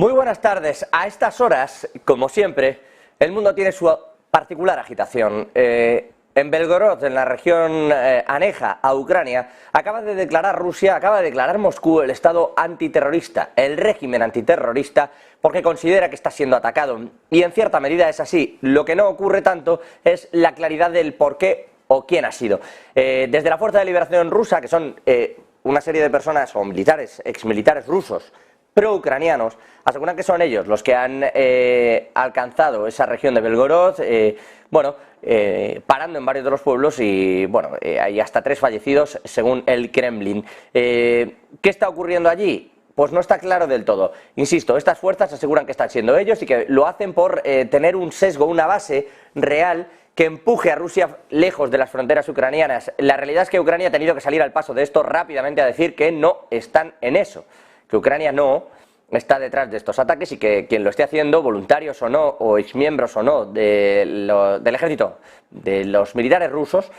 Muy buenas tardes. A estas horas, como siempre, el mundo tiene su particular agitación. En Belgorod, en la región aneja a Ucrania, acaba de declarar Moscú el Estado antiterrorista, el régimen antiterrorista, porque considera que está siendo atacado. Y en cierta medida es así. Lo que no ocurre tanto es la claridad del por qué o quién ha sido. Desde la Fuerza de Liberación Rusa, que son una serie de personas o militares, exmilitares rusos, pro-ucranianos, aseguran que son ellos los que han alcanzado esa región de Belgorod, parando en varios de los pueblos y hay hasta 3 fallecidos según el Kremlin. ¿Qué está ocurriendo allí? Pues no está claro del todo. Insisto, estas fuerzas aseguran que están siendo ellos y que lo hacen por tener un sesgo, una base real que empuje a Rusia lejos de las fronteras ucranianas. La realidad es que Ucrania ha tenido que salir al paso de esto rápidamente a decir que no están en eso, que Ucrania no está detrás de estos ataques y que quien lo esté haciendo, voluntarios o no, o exmiembros o no del ejército, de los militares rusos,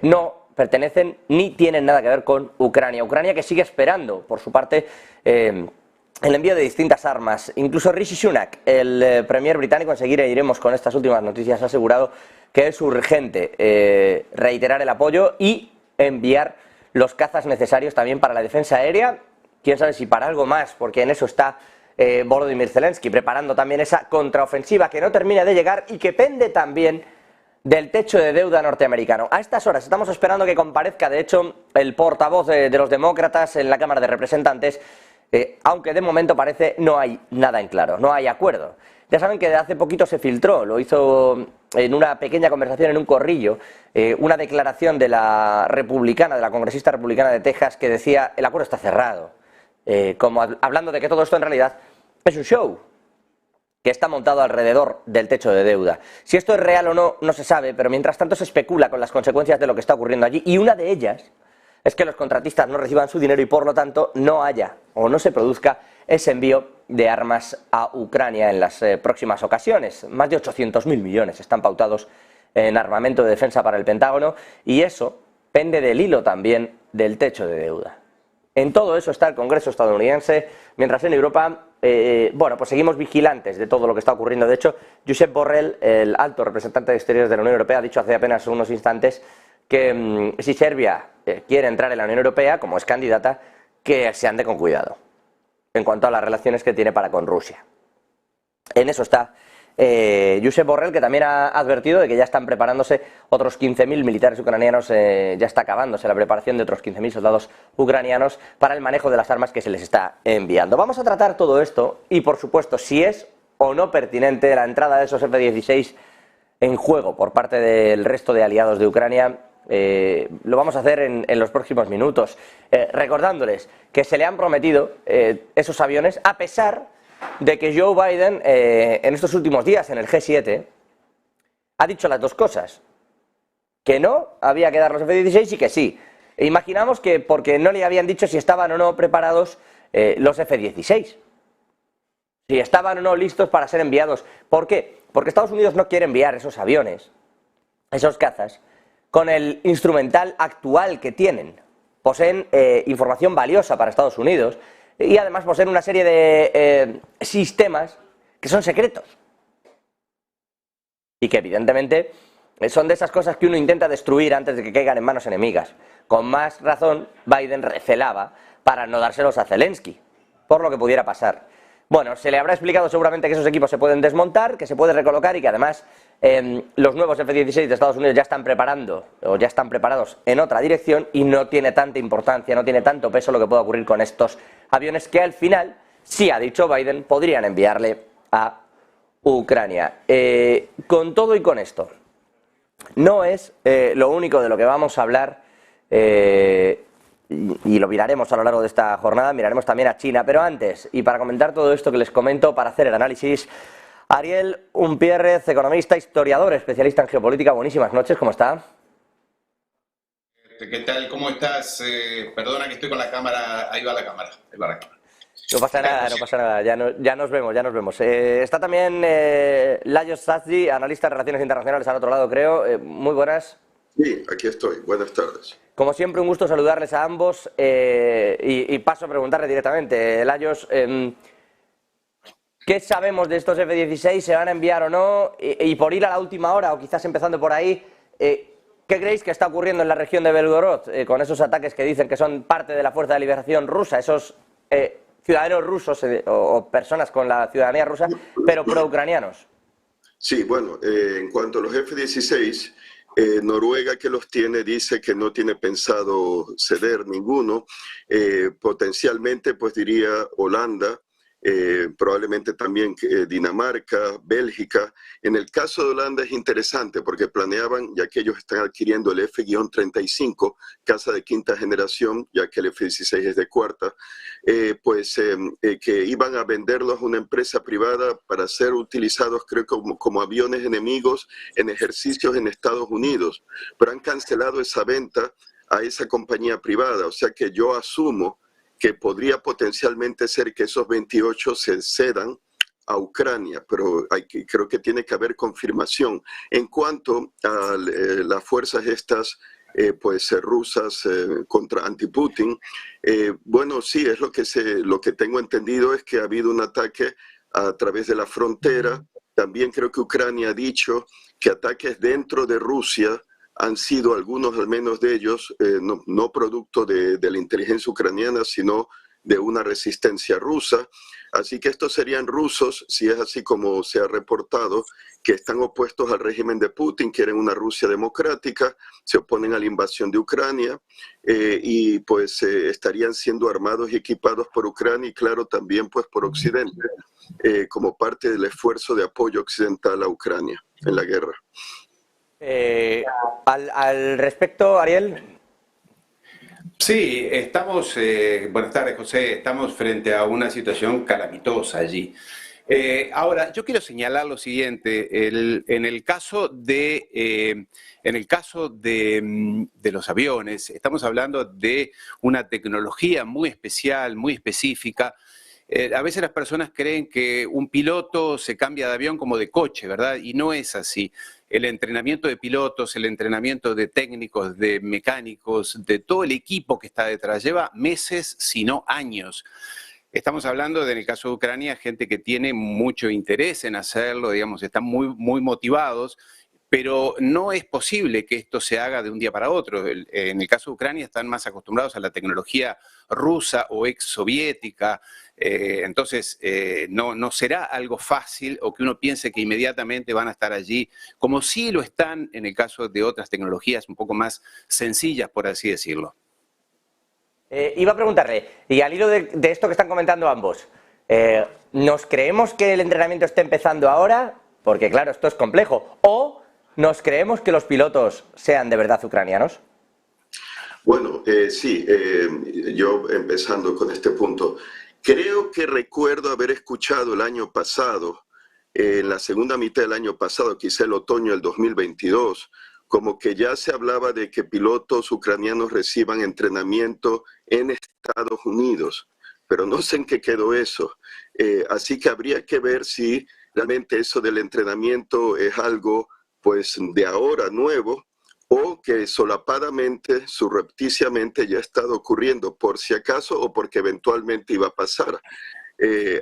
no pertenecen ni tienen nada que ver con Ucrania. Ucrania que sigue esperando, por su parte, el envío de distintas armas. Incluso Rishi Sunak, el premier británico, enseguida iremos con estas últimas noticias, ha asegurado que es urgente reiterar el apoyo y enviar los cazas necesarios también para la defensa aérea. Quién sabe si para algo más, porque en eso está Volodymyr Zelensky, preparando también esa contraofensiva que no termina de llegar y que pende también del techo de deuda norteamericano. A estas horas estamos esperando que comparezca, de hecho, el portavoz de los demócratas en la Cámara de Representantes, aunque de momento parece no hay nada en claro, no hay acuerdo. Ya saben que de hace poquito se filtró, lo hizo en una pequeña conversación en un corrillo, una declaración de la republicana, de la congresista republicana de Texas, que decía el acuerdo está cerrado. Como hablando de que todo esto en realidad es un show que está montado alrededor del techo de deuda. Si esto es real o no, no se sabe, pero mientras tanto se especula con las consecuencias de lo que está ocurriendo allí, y una de ellas es que los contratistas no reciban su dinero y por lo tanto no haya o no se produzca ese envío de armas a Ucrania en las próximas ocasiones. Más de 800.000 millones están pautados en armamento de defensa para el Pentágono y eso pende del hilo también del techo de deuda. En todo eso está el Congreso estadounidense, mientras en Europa, pues seguimos vigilantes de todo lo que está ocurriendo. De hecho, Josep Borrell, el alto representante de Exteriores de la Unión Europea, ha dicho hace apenas unos instantes que si Serbia quiere entrar en la Unión Europea, como es candidata, que se ande con cuidado en cuanto a las relaciones que tiene para con Rusia. En eso está Josep Borrell, que también ha advertido de que ya están preparándose otros 15.000 militares ucranianos, ya está acabándose la preparación de otros 15.000 soldados ucranianos para el manejo de las armas que se les está enviando. Vamos a tratar todo esto y, por supuesto, si es o no pertinente la entrada de esos F-16 en juego por parte del resto de aliados de Ucrania. Lo vamos a hacer en los próximos minutos, recordándoles que se le han prometido esos aviones a pesar de que Joe Biden en estos últimos días en el G7 ha dicho las dos cosas, que no había que dar los F-16 y que sí. E imaginamos que porque no le habían dicho si estaban o no preparados los F-16, si estaban o no listos para ser enviados. ¿Por qué? Porque Estados Unidos no quiere enviar esos aviones, esos cazas, con el instrumental actual que tienen. Poseen información valiosa para Estados Unidos y además poseen una serie de sistemas que son secretos y que evidentemente son de esas cosas que uno intenta destruir antes de que caigan en manos enemigas. Con más razón Biden recelaba para no dárselos a Zelensky, por lo que pudiera pasar. Bueno, se le habrá explicado seguramente que esos equipos se pueden desmontar, que se puede recolocar y que además los nuevos F-16 de Estados Unidos ya están preparados en otra dirección y no tiene tanta importancia, no tiene tanto peso lo que pueda ocurrir con estos aviones que al final, sí ha dicho Biden, podrían enviarle a Ucrania. Con todo y con esto, no es lo único de lo que vamos a hablar y lo miraremos a lo largo de esta jornada, miraremos también a China, pero antes, y para comentar todo esto que les comento, para hacer el análisis, Ariel Umpierrez, economista, historiador, especialista en geopolítica. Buenísimas noches, ¿cómo está? ¿Qué tal? ¿Cómo estás? Perdona que estoy con la cámara, ahí va la cámara. No pasa nada, no pasa nada, ya nos vemos. Está también Lajos Sazdi, analista de Relaciones Internacionales al otro lado, creo. Muy buenas. Sí, aquí estoy. Buenas tardes. Como siempre, un gusto saludarles a ambos y paso a preguntarle directamente. Lajos, ¿Qué sabemos de estos F-16? ¿Se van a enviar o no? Y por ir a la última hora, o quizás empezando por ahí, ¿qué creéis que está ocurriendo en la región de Belgorod con esos ataques que dicen que son parte de la Fuerza de Liberación Rusa, esos ciudadanos rusos o personas con la ciudadanía rusa, pero pro-ucranianos? Sí, bueno, en cuanto a los F-16, Noruega, que los tiene, dice que no tiene pensado ceder ninguno. Potencialmente, pues diría Holanda, probablemente también Dinamarca, Bélgica. En el caso de Holanda es interesante porque planeaban, ya que ellos están adquiriendo el F-35, caza de quinta generación, ya que el F-16 es de cuarta, que iban a venderlos a una empresa privada para ser utilizados, creo, como aviones enemigos en ejercicios en Estados Unidos, pero han cancelado esa venta a esa compañía privada. O sea que yo asumo que podría potencialmente ser que esos 28 se cedan a Ucrania, pero creo que tiene que haber confirmación. En cuanto a las fuerzas estas rusas contra anti-Putin, bueno, sí, es lo que tengo entendido es que ha habido un ataque a través de la frontera. También creo que Ucrania ha dicho que ataques dentro de Rusia han sido, algunos al menos de ellos, no producto de la inteligencia ucraniana, sino de una resistencia rusa. Así que estos serían rusos, si es así como se ha reportado, que están opuestos al régimen de Putin, quieren una Rusia democrática, se oponen a la invasión de Ucrania y pues estarían siendo armados y equipados por Ucrania y claro también pues por Occidente, como parte del esfuerzo de apoyo occidental a Ucrania en la guerra. Al respecto, Ariel. Sí, estamos, buenas tardes José, estamos frente a una situación calamitosa allí. Ahora, yo quiero señalar lo siguiente, en el caso de los aviones, estamos hablando de una tecnología muy especial, muy específica. A veces las personas creen que un piloto se cambia de avión como de coche, ¿verdad? Y no es así. El entrenamiento de pilotos, el entrenamiento de técnicos, de mecánicos, de todo el equipo que está detrás, lleva meses, si no años. Estamos hablando de, en el caso de Ucrania, gente que tiene mucho interés en hacerlo, digamos, están muy motivados, pero no es posible que esto se haga de un día para otro. En el caso de Ucrania están más acostumbrados a la tecnología rusa o exsoviética, entonces no será algo fácil o que uno piense que inmediatamente van a estar allí, como sí lo están en el caso de otras tecnologías un poco más sencillas, por así decirlo. Iba a preguntarle, y al hilo de esto que están comentando ambos, ¿nos creemos que el entrenamiento esté empezando ahora? Porque claro, esto es complejo. ¿O nos creemos que los pilotos sean de verdad ucranianos? Bueno, sí, yo empezando con este punto, creo que recuerdo haber escuchado el año pasado, en la segunda mitad del año pasado, quizá el otoño del 2022, como que ya se hablaba de que pilotos ucranianos reciban entrenamiento en Estados Unidos, pero no sé en qué quedó eso. Así que habría que ver si realmente eso del entrenamiento es algo pues de ahora nuevo o que solapadamente, surrepticiamente ya ha estado ocurriendo por si acaso o porque eventualmente iba a pasar.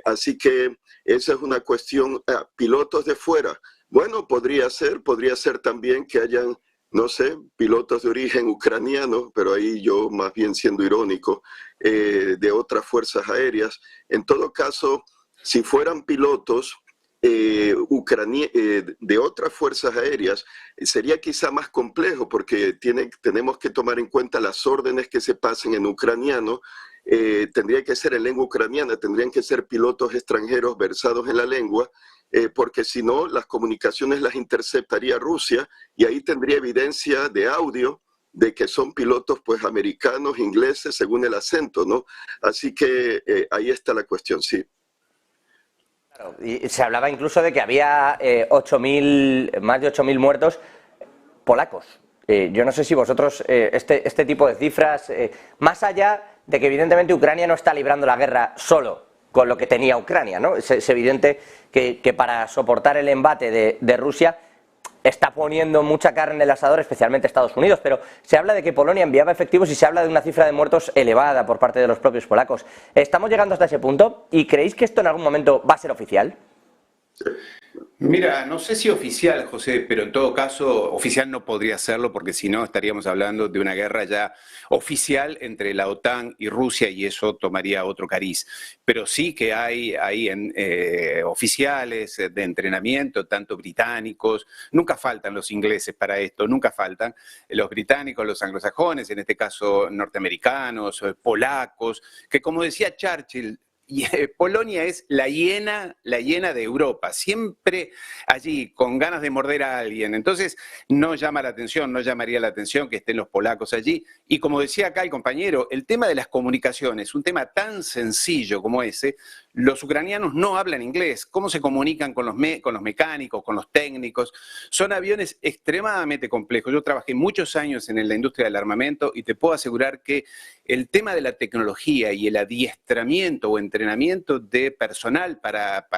Así que esa es una cuestión. Pilotos de fuera, bueno, podría ser también que hayan, no sé, pilotos de origen ucraniano, pero ahí yo más bien siendo irónico, de otras fuerzas aéreas. En todo caso, si fueran pilotos de otras fuerzas aéreas, sería quizá más complejo porque tenemos que tomar en cuenta las órdenes que se pasen en ucraniano. Tendría que ser en lengua ucraniana, tendrían que ser pilotos extranjeros versados en la lengua, porque si no, las comunicaciones las interceptaría Rusia y ahí tendría evidencia de audio de que son pilotos pues americanos, ingleses, según el acento, ¿no? Así que ahí está la cuestión, sí. Claro, y se hablaba incluso de que había más de 8.000 muertos polacos. Yo no sé si vosotros, este tipo de cifras, más allá de que evidentemente Ucrania no está librando la guerra solo con lo que tenía Ucrania, ¿no? Es evidente que para soportar el embate de Rusia está poniendo mucha carne en el asador, especialmente Estados Unidos, pero se habla de que Polonia enviaba efectivos y se habla de una cifra de muertos elevada por parte de los propios polacos. ¿Estamos llegando hasta ese punto? ¿Y creéis que esto en algún momento va a ser oficial? Mira, no sé si oficial, José, pero en todo caso, oficial no podría serlo porque si no estaríamos hablando de una guerra ya oficial entre la OTAN y Rusia y eso tomaría otro cariz. Pero sí que hay oficiales de entrenamiento, tanto británicos, nunca faltan los ingleses para esto, nunca faltan los británicos, los anglosajones, en este caso norteamericanos, polacos, que como decía Churchill, Polonia es la hiena de Europa, siempre allí con ganas de morder a alguien. Entonces no llama la atención, no llamaría la atención que estén los polacos allí. Y como decía acá el compañero, el tema de las comunicaciones, un tema tan sencillo como ese, los ucranianos no hablan inglés. ¿Cómo se comunican con los mecánicos, con los técnicos? Son aviones extremadamente complejos. Yo trabajé muchos años en la industria del armamento y te puedo asegurar que el tema de la tecnología y el adiestramiento o entrenamiento de personal para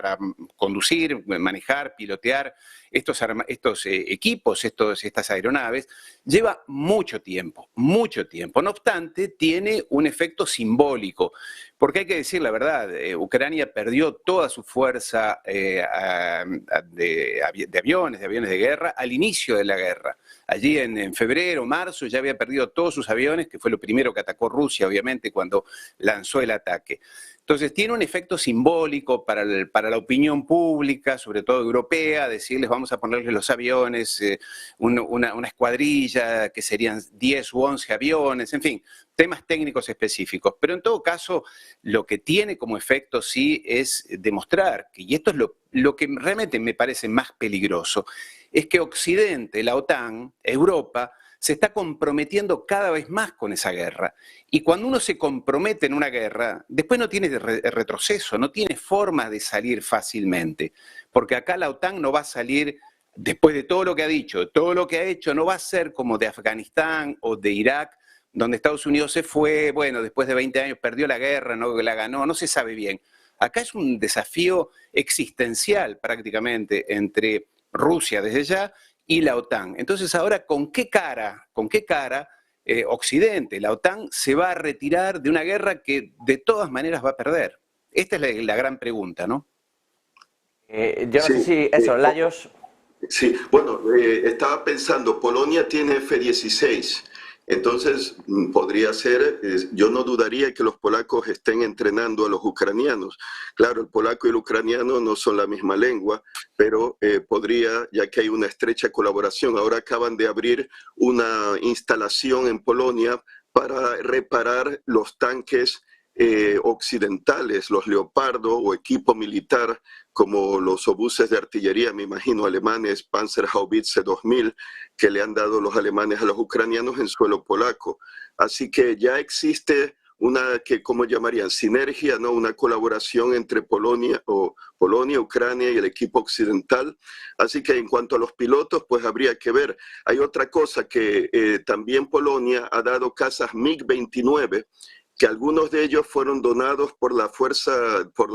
conducir, manejar, pilotear estos equipos, estas aeronaves, lleva mucho tiempo, mucho tiempo. No obstante, tiene un efecto simbólico, porque hay que decir la verdad, Ucrania perdió toda su fuerza de aviones de guerra al inicio de la guerra. Allí en febrero, marzo, ya había perdido todos sus aviones, que fue lo primero que atacó Rusia, obviamente, cuando lanzó el ataque. Entonces tiene un efecto simbólico para la opinión pública, sobre todo europea, decirles vamos a ponerles los aviones, una escuadrilla, que serían 10 u 11 aviones, en fin, temas técnicos específicos. Pero en todo caso, lo que tiene como efecto sí es demostrar, y esto es lo que realmente me parece más peligroso, es que Occidente, la OTAN, Europa, se está comprometiendo cada vez más con esa guerra. Y cuando uno se compromete en una guerra, después no tiene retroceso, no tiene forma de salir fácilmente. Porque acá la OTAN no va a salir, después de todo lo que ha dicho, todo lo que ha hecho, no va a ser como de Afganistán o de Irak, donde Estados Unidos se fue, bueno, después de 20 años perdió la guerra, no la ganó, no se sabe bien. Acá es un desafío existencial prácticamente entre Rusia desde ya y la OTAN. Entonces ahora, ¿con qué cara Occidente, la OTAN, se va a retirar de una guerra que de todas maneras va a perder? Esta es la gran pregunta, ¿no? Yo no sé si eso, Lajos. Sí, bueno, estaba pensando, Polonia tiene F-16, entonces podría ser, yo no dudaría que los polacos estén entrenando a los ucranianos. Claro, el polaco y el ucraniano no son la misma lengua, pero podría, ya que hay una estrecha colaboración. Ahora acaban de abrir una instalación en Polonia para reparar los tanques occidentales, los Leopardo o equipo militar como los obuses de artillería, me imagino, alemanes, Panzerhaubitze 2000, que le han dado los alemanes a los ucranianos en suelo polaco. Así que ya existe una, que ¿cómo llamarían? Sinergia, ¿no? Una colaboración entre Polonia, Ucrania y el equipo occidental. Así que en cuanto a los pilotos, pues habría que ver. Hay otra cosa que también Polonia ha dado cazas MiG-29, que algunos de ellos fueron donados por la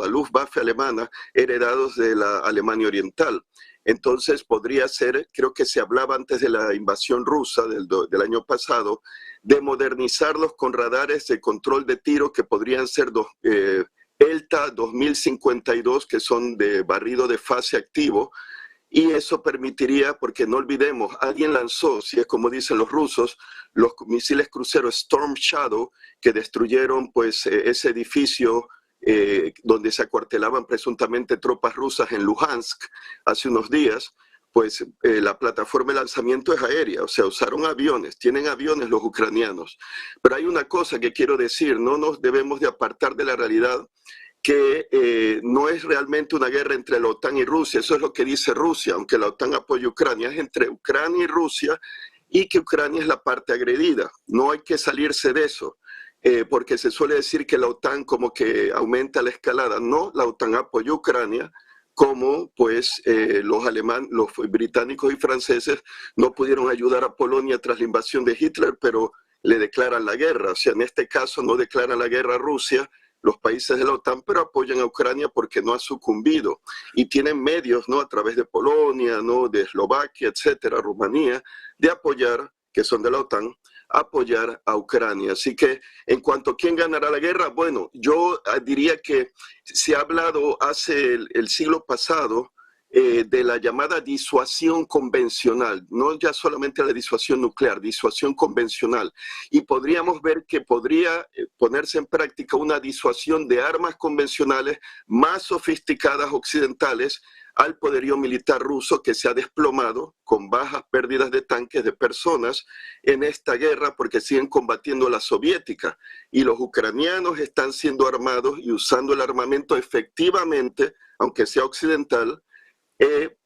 Luftwaffe alemana, heredados de la Alemania Oriental. Entonces podría ser, creo que se hablaba antes de la invasión rusa del año pasado, de modernizarlos con radares de control de tiro que podrían ser ELTA 2052, que son de barrido de fase activo, y eso permitiría, porque no olvidemos, alguien lanzó, si es como dicen los rusos, los misiles cruceros Storm Shadow, que destruyeron pues ese edificio donde se acuartelaban presuntamente tropas rusas en Luhansk hace unos días. Pues la plataforma de lanzamiento es aérea, o sea, usaron aviones, tienen aviones los ucranianos. Pero hay una cosa que quiero decir, no nos debemos de apartar de la realidad, que no es realmente una guerra entre la OTAN y Rusia, eso es lo que dice Rusia, aunque la OTAN apoya a Ucrania, es entre Ucrania y Rusia, y que Ucrania es la parte agredida. No hay que salirse de eso, porque se suele decir que la OTAN como que aumenta la escalada. No, la OTAN apoya a Ucrania, como pues los británicos y franceses no pudieron ayudar a Polonia tras la invasión de Hitler, pero le declaran la guerra. O sea, en este caso no declaran la guerra a Rusia, los países de la OTAN, pero apoyan a Ucrania porque no ha sucumbido. Y tienen medios, ¿no?, a través de Polonia, ¿no?, de Eslovaquia, etcétera, Rumanía, de apoyar, que son de la OTAN, apoyar a Ucrania. Así que en cuanto a quién ganará la guerra, bueno, yo diría que se ha hablado hace el siglo pasado de la llamada disuasión convencional, no ya solamente la disuasión nuclear, disuasión convencional. Y podríamos ver que podría ponerse en práctica una disuasión de armas convencionales más sofisticadas occidentales al poderío militar ruso, que se ha desplomado con bajas pérdidas de tanques, de personas en esta guerra, porque siguen combatiendo a la soviética. Y los ucranianos están siendo armados y usando el armamento efectivamente, aunque sea occidental,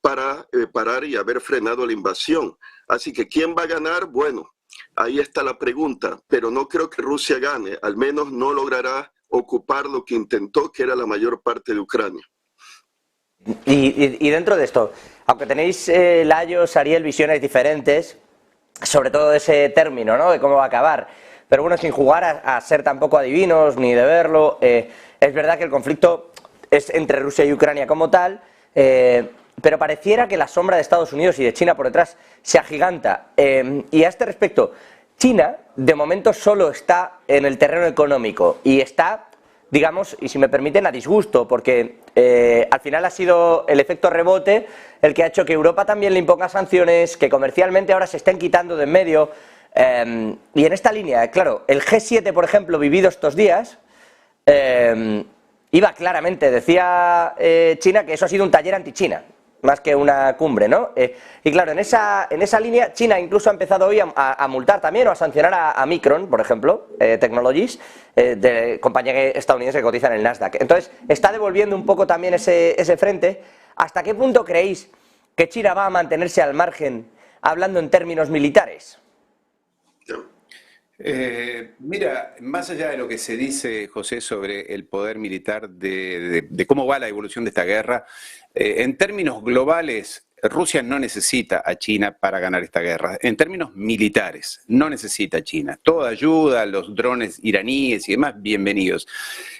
para parar y haber frenado la invasión. Así que ¿quién va a ganar? Bueno, ahí está la pregunta, pero no creo que Rusia gane, al menos no logrará ocupar lo que intentó, que era la mayor parte de Ucrania. Y dentro de esto, aunque tenéis, Lajos, Ariel, visiones diferentes, sobre todo de ese término, ¿no?, de cómo va a acabar, pero bueno, sin jugar a ser tampoco adivinos ni de verlo, es verdad que el conflicto es entre Rusia y Ucrania como tal, pero pareciera que la sombra de Estados Unidos y de China por detrás se agiganta. Y a este respecto, China de momento solo está en el terreno económico y está, digamos, y si me permiten, a disgusto, porque al final ha sido el efecto rebote el que ha hecho que Europa también le imponga sanciones, que comercialmente ahora se estén quitando de en medio. Y en esta línea, claro, el G7, por ejemplo, vivido estos días, iba claramente, decía China, que eso ha sido un taller anti-China, más que una cumbre, ¿no? Y claro, en esa línea, China incluso ha empezado hoy a multar también o a sancionar a Micron, por ejemplo, Technologies, de compañía estadounidense que cotiza en el Nasdaq. Entonces, está devolviendo un poco también ese frente. ¿Hasta qué punto creéis que China va a mantenerse al margen, hablando en términos militares? Mira, más allá de lo que se dice, José, sobre el poder militar, de cómo va la evolución de esta guerra, en términos globales, Rusia no necesita a China para ganar esta guerra. En términos militares, no necesita a China. Toda ayuda, los drones iraníes y demás, bienvenidos.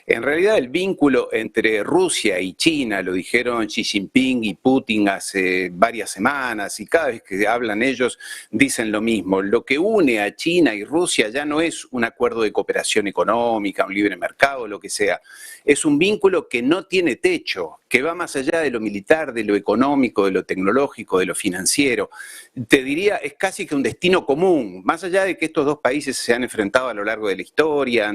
En realidad, el vínculo entre Rusia y China, lo dijeron Xi Jinping y Putin hace varias semanas, y cada vez que hablan ellos dicen lo mismo. Lo que une a China y Rusia ya no es un acuerdo de cooperación económica, un libre mercado, lo que sea. Es un vínculo que no tiene techo, que va más allá de lo militar, de lo económico, de lo tecnológico, de lo financiero. Te diría, es casi que un destino común, más allá de que estos dos países se han enfrentado a lo largo de la historia,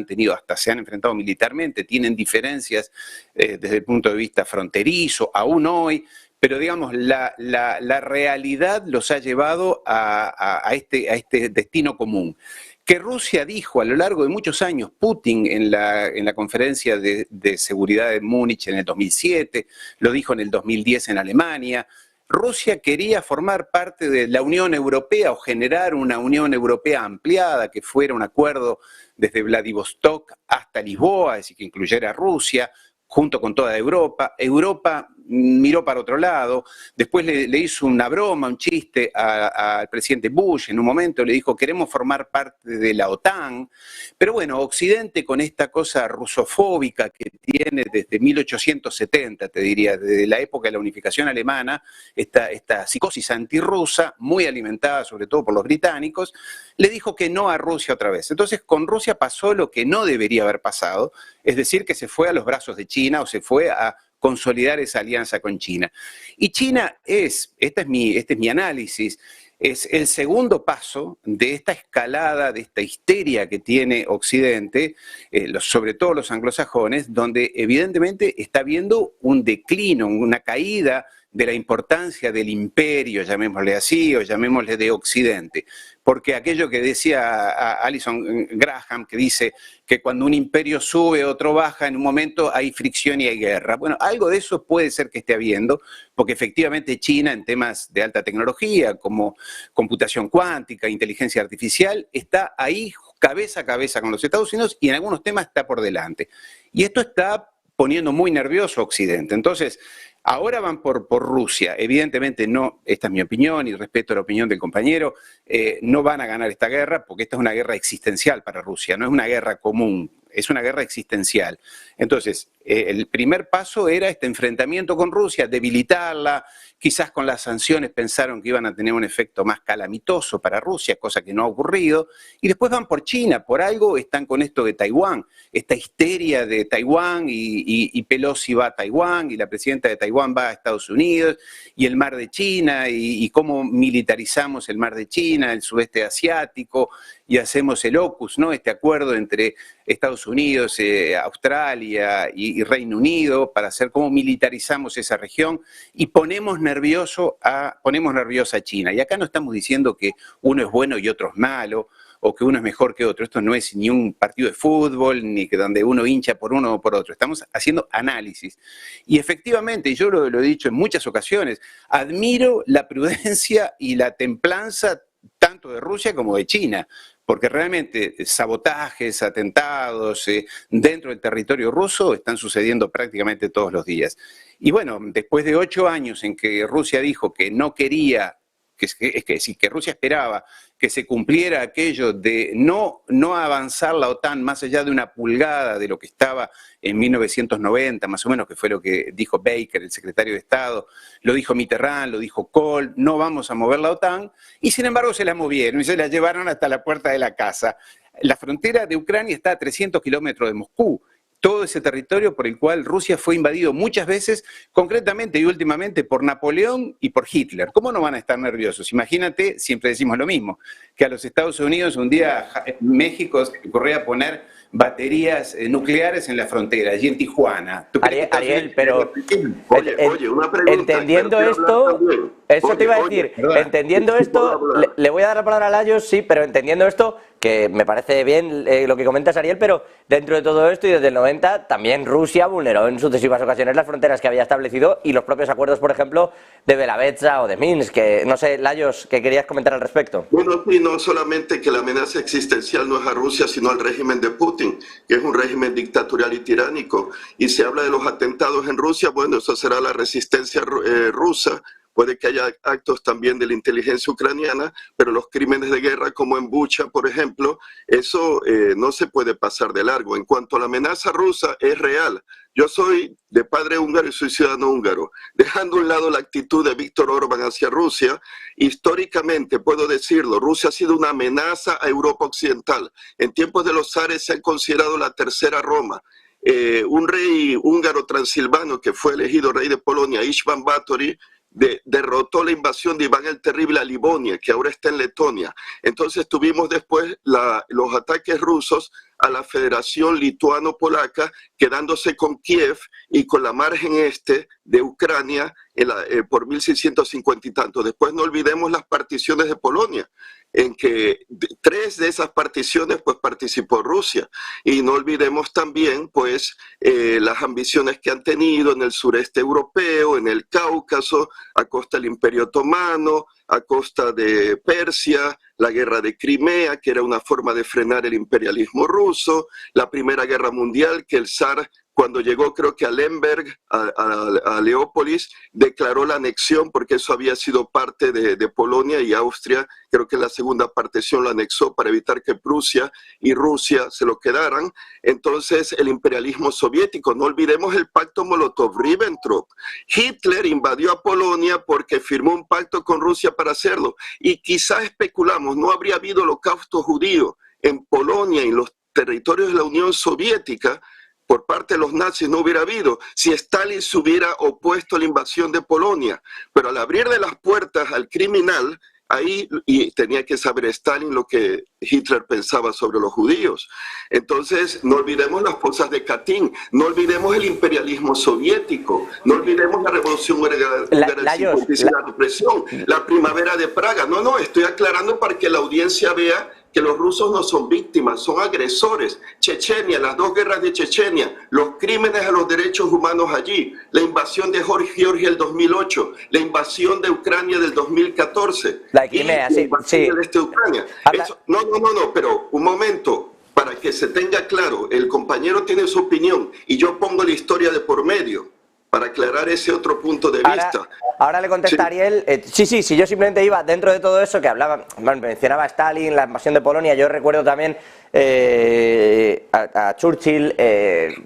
se han enfrentado militarmente, tienen diferencias desde el punto de vista fronterizo, aún hoy, pero digamos, la realidad los ha llevado a este destino común. Que Rusia dijo a lo largo de muchos años, Putin en la conferencia de seguridad de Múnich en el 2007, lo dijo en el 2010 en Alemania, Rusia quería formar parte de la Unión Europea o generar una Unión Europea ampliada que fuera un acuerdo desde Vladivostok hasta Lisboa, es decir, que incluyera a Rusia, junto con toda Europa. Europa miró para otro lado, después le hizo una broma, un chiste al presidente Bush, en un momento le dijo queremos formar parte de la OTAN, pero bueno, Occidente con esta cosa rusofóbica que tiene desde 1870, te diría, desde la época de la unificación alemana, esta psicosis antirrusa, muy alimentada sobre todo por los británicos, le dijo que no a Rusia otra vez. Entonces con Rusia pasó lo que no debería haber pasado, es decir, que se fue a los brazos de China o se fue a consolidar esa alianza con China. Y China este es mi análisis, es el segundo paso de esta escalada, de esta histeria que tiene Occidente, sobre todo los anglosajones, donde evidentemente está viendo un declino, una caída de la importancia del imperio, llamémosle así, o llamémosle de Occidente. Porque aquello que decía Alison Graham, que dice que cuando un imperio sube, otro baja, en un momento hay fricción y hay guerra. Bueno, algo de eso puede ser que esté habiendo, porque efectivamente China en temas de alta tecnología, como computación cuántica, inteligencia artificial, está ahí cabeza a cabeza con los Estados Unidos y en algunos temas está por delante. Y esto está poniendo muy nervioso a Occidente. Entonces, ahora van por Rusia, evidentemente no, esta es mi opinión y respeto la opinión del compañero, no van a ganar esta guerra porque esta es una guerra existencial para Rusia, no es una guerra común. es una guerra existencial. Entonces, el primer paso era este enfrentamiento con Rusia, debilitarla, quizás con las sanciones pensaron que iban a tener un efecto más calamitoso para Rusia, cosa que no ha ocurrido, y después van por China, por algo están con esto de Taiwán, esta histeria de Taiwán, y Pelosi va a Taiwán, y la presidenta de Taiwán va a Estados Unidos, y el mar de China, y cómo militarizamos el mar de China, el sudeste asiático, y hacemos el AUKUS, ¿no? Este acuerdo entre Estados Unidos, Australia y Reino Unido para hacer cómo militarizamos esa región y ponemos nerviosa a China. Y acá no estamos diciendo que uno es bueno y otro es malo, o que uno es mejor que otro. Esto no es ni un partido de fútbol, ni que donde uno hincha por uno o por otro. Estamos haciendo análisis. Y efectivamente, yo lo he dicho en muchas ocasiones, admiro la prudencia y la templanza tanto de Rusia como de China, porque realmente sabotajes, atentados dentro del territorio ruso están sucediendo prácticamente todos los días. Y bueno, después de 8 años en que Rusia dijo que no quería, que Rusia esperaba que se cumpliera aquello de no avanzar la OTAN más allá de una pulgada de lo que estaba en 1990, más o menos, que fue lo que dijo Baker, el secretario de Estado, lo dijo Mitterrand, lo dijo Kohl, no vamos a mover la OTAN, y sin embargo se la movieron y se la llevaron hasta la puerta de la casa. La frontera de Ucrania está a 300 kilómetros de Moscú. Todo ese territorio por el cual Rusia fue invadido muchas veces, concretamente y últimamente por Napoleón y por Hitler. ¿Cómo no van a estar nerviosos? Imagínate, siempre decimos lo mismo, que a los Estados Unidos un día México se ocurría a poner baterías nucleares en la frontera, allí en Tijuana. Ariel, pero Oye, una pregunta. Entendiendo esto, eso te iba a decir, entendiendo esto, le voy a dar la palabra a Layos, sí, pero entendiendo esto, que me parece bien lo que comentas, Ariel, pero dentro de todo esto y desde el 90 también Rusia vulneró en sucesivas ocasiones las fronteras que había establecido y los propios acuerdos, por ejemplo, de Belavetza o de Minsk, que no sé, Layos, ¿qué querías comentar al respecto? Bueno, sí, no solamente que la amenaza existencial no es a Rusia, sino al régimen de Putin, que es un régimen dictatorial y tiránico. Y se habla de los atentados en Rusia, bueno, eso será la resistencia rusa. Puede que haya actos también de la inteligencia ucraniana, pero los crímenes de guerra como en Bucha, por ejemplo, eso no se puede pasar de largo. En cuanto a la amenaza rusa, es real. Yo soy de padre húngaro y soy ciudadano húngaro. Dejando a un lado la actitud de Víctor Orbán hacia Rusia, históricamente, puedo decirlo, Rusia ha sido una amenaza a Europa Occidental. En tiempos de los zares se ha considerado la tercera Roma. Un rey húngaro transilvano que fue elegido rey de Polonia, István Báthory, derrotó la invasión de Iván el Terrible a Livonia, que ahora está en Letonia. Entonces tuvimos después los ataques rusos a la Federación Lituano-Polaca, quedándose con Kiev y con la margen este de Ucrania por 1650 y tanto. Después no olvidemos las particiones de Polonia, en que 3 de esas particiones pues participó Rusia. Y no olvidemos también pues las ambiciones que han tenido en el sureste europeo, en el Cáucaso, a costa del Imperio Otomano, a costa de Persia, la guerra de Crimea, que era una forma de frenar el imperialismo ruso, la Primera Guerra Mundial, que el zar, cuando llegó creo que a Lemberg, a Leópolis, declaró la anexión porque eso había sido parte de Polonia, y Austria, creo que en la segunda partición lo anexó para evitar que Prusia y Rusia se lo quedaran. Entonces el imperialismo soviético, no olvidemos el pacto Molotov-Ribbentrop. Hitler invadió a Polonia porque firmó un pacto con Rusia para hacerlo, y quizás especulamos, no habría habido holocausto judío en Polonia y en los territorios de la Unión Soviética por parte de los nazis, no hubiera habido si Stalin se hubiera opuesto a la invasión de Polonia. Pero al abrirle las puertas al criminal, ahí, y tenía que saber Stalin lo que Hitler pensaba sobre los judíos. Entonces, no olvidemos las fosas de Katyn, no olvidemos el imperialismo soviético, no olvidemos la revolución húngara y la represión, la primavera de Praga. No, estoy aclarando para que la audiencia vea que los rusos no son víctimas, son agresores. Chechenia, las 2 guerras de Chechenia, los crímenes a los derechos humanos allí, la invasión de Georgia el 2008, la invasión de Ucrania del 2014. La de Crimea, sí. De Ucrania. Eso, no, pero un momento, para que se tenga claro, el compañero tiene su opinión y yo pongo la historia de por medio, para aclarar ese otro punto de vista. Ahora le contesta Ariel. Sí, yo simplemente iba dentro de todo eso que hablaba, mencionaba a Stalin, la invasión de Polonia. Yo recuerdo también a Churchill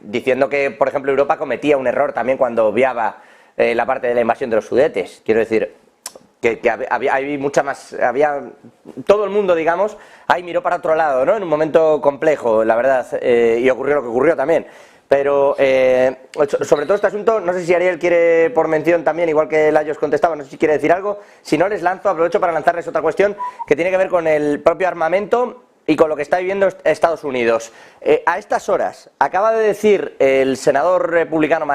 diciendo que, por ejemplo, Europa cometía un error también cuando obviaba la parte de la invasión de los Sudetes. Quiero decir que había mucha más, todo el mundo, digamos, ahí miró para otro lado, ¿no? En un momento complejo, la verdad, y ocurrió lo que ocurrió también. Pero sobre todo este asunto, no sé si Ariel quiere por mención también, igual que Lajos contestaba, no sé si quiere decir algo. Si no, aprovecho para lanzarles otra cuestión que tiene que ver con el propio armamento y con lo que está viviendo Estados Unidos. A estas horas, acaba de decir el senador republicano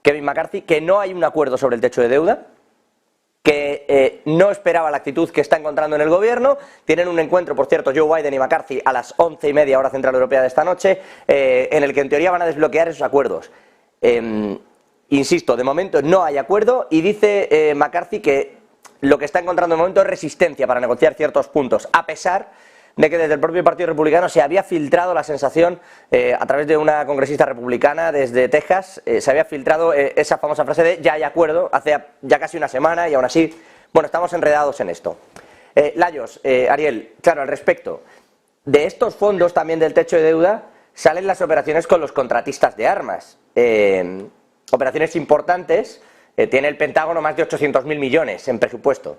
Kevin McCarthy, que no hay un acuerdo sobre el techo de deuda, que no esperaba la actitud que está encontrando en el gobierno. Tienen un encuentro, por cierto, Joe Biden y McCarthy a las 11:30 hora central europea de esta noche, en el que en teoría van a desbloquear esos acuerdos. Insisto, de momento no hay acuerdo y dice McCarthy que lo que está encontrando de momento es resistencia para negociar ciertos puntos, a pesar de que desde el propio Partido Republicano se había filtrado la sensación, a través de una congresista republicana desde Texas, se había filtrado esa famosa frase de ya hay acuerdo, hace ya casi una semana, y aún así, bueno, estamos enredados en esto. Lajos, Ariel, claro, al respecto de estos fondos también del techo de deuda, salen las operaciones con los contratistas de armas. Operaciones importantes, tiene el Pentágono más de 800.000 millones en presupuesto.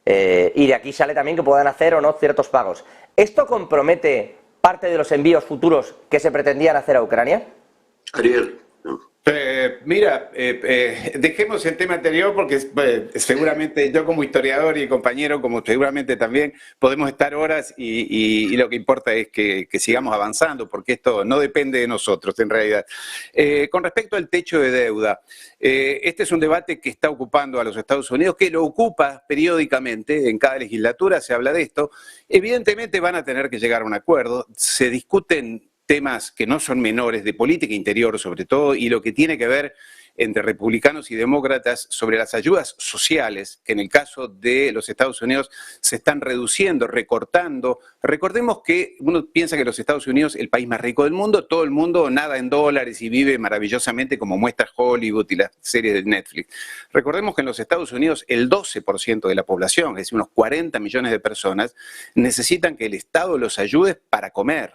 Y de aquí sale también que puedan hacer o no ciertos pagos. ¿Esto compromete parte de los envíos futuros que se pretendían hacer a Ucrania? Ariel. Mira, dejemos el tema anterior porque seguramente yo como historiador y compañero, como seguramente también, podemos estar horas y lo que importa es que sigamos avanzando, porque esto no depende de nosotros en realidad. Con respecto al techo de deuda, este es un debate que está ocupando a los Estados Unidos, que lo ocupa periódicamente, en cada legislatura se habla de esto. Evidentemente van a tener que llegar a un acuerdo, se discuten temas que no son menores, de política interior sobre todo, y lo que tiene que ver entre republicanos y demócratas sobre las ayudas sociales, que en el caso de los Estados Unidos se están reduciendo, recortando. Recordemos que uno piensa que los Estados Unidos es el país más rico del mundo, todo el mundo nada en dólares y vive maravillosamente como muestra Hollywood y las series de Netflix. Recordemos que en los Estados Unidos el 12% de la población, es decir, unos 40 millones de personas, necesitan que el Estado los ayude para comer,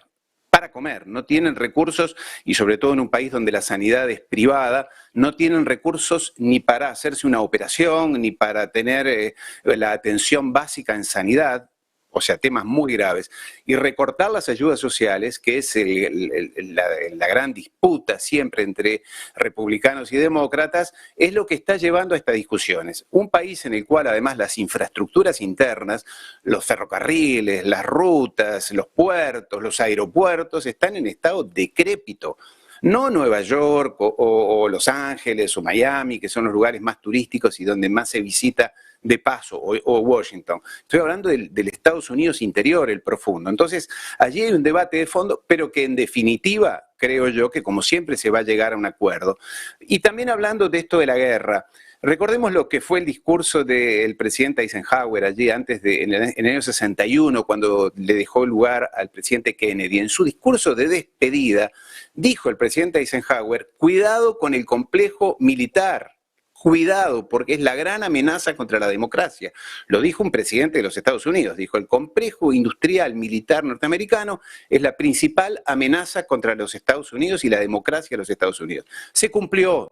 no tienen recursos, y sobre todo en un país donde la sanidad es privada, no tienen recursos ni para hacerse una operación, ni para tener la atención básica en sanidad, o sea, temas muy graves. Y recortar las ayudas sociales, que es la gran disputa siempre entre republicanos y demócratas, es lo que está llevando a estas discusiones. Un país en el cual además las infraestructuras internas, los ferrocarriles, las rutas, los puertos, los aeropuertos, están en estado decrépito. No Nueva York o Los Ángeles o Miami, que son los lugares más turísticos y donde más se visita de paso, o Washington. Estoy hablando del Estados Unidos interior, el profundo. Entonces, allí hay un debate de fondo, pero que en definitiva, creo yo, que como siempre se va a llegar a un acuerdo. Y también hablando de esto de la guerra, recordemos lo que fue el discurso del presidente Eisenhower allí en el año 61, cuando le dejó el lugar al presidente Kennedy. En su discurso de despedida, dijo el presidente Eisenhower: cuidado con el complejo militar. Cuidado, porque es la gran amenaza contra la democracia. Lo dijo un presidente de los Estados Unidos, dijo: el complejo industrial militar norteamericano es la principal amenaza contra los Estados Unidos y la democracia de los Estados Unidos. Se cumplió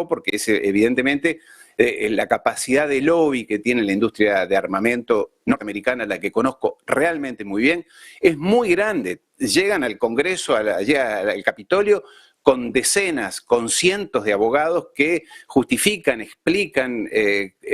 porque es evidentemente la capacidad de lobby que tiene la industria de armamento norteamericana, la que conozco realmente muy bien, es muy grande. Llegan al Congreso, allá al Capitolio, con decenas, con cientos de abogados que justifican, explican,